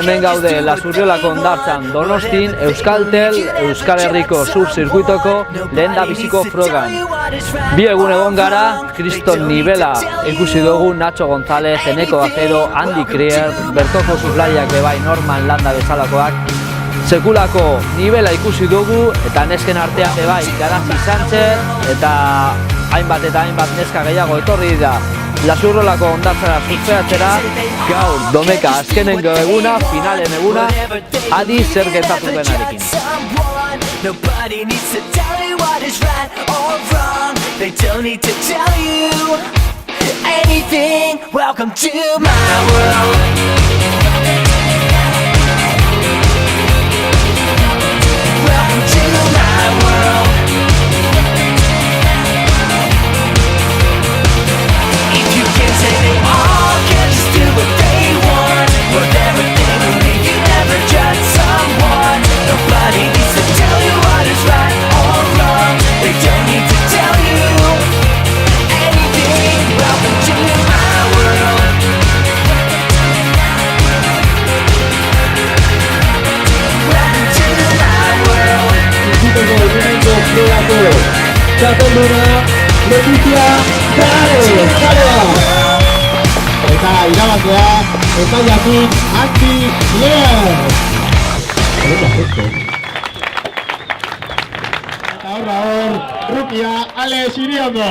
hemen gaude Lasurriolako hondartzan Donostin, Euskaltel, Euskal Herriko Sur Zirkuitoko lehendabiziko frogan. Bi egun egon gara, Kriston Nibela ikusi dugu, Nacho González, Eneko Acero, Andy Krier, bertoko zuflariak bebai Norman Landa bezalakoak. Sekulako Nibela ikusi dugu, eta nesken artean bebai Garazi Sánchez, eta hainbat neska gehiago etorri dira Lasurriolako hondartzara surfeatzera. Gaur domeka azkenengo eguna, finalen eguna, adi zer gertatu denarekin. Nobody needs to tell you what is right or wrong. They don't need to tell you anything. Welcome to my world. Welcome to my world. If you can't say they all can just do what they want. Worth everything to make you never judge someone. Nobody needs to tell you what is right or wrong. They don't need to tell you anything. Welcome to my world. Welcome to my world. Zikiko eguneko frogako txapelduna Leticia Garez. Eta irabazlea epaiatik Andy Krier. Eta hor, rukia Alex Iriondo.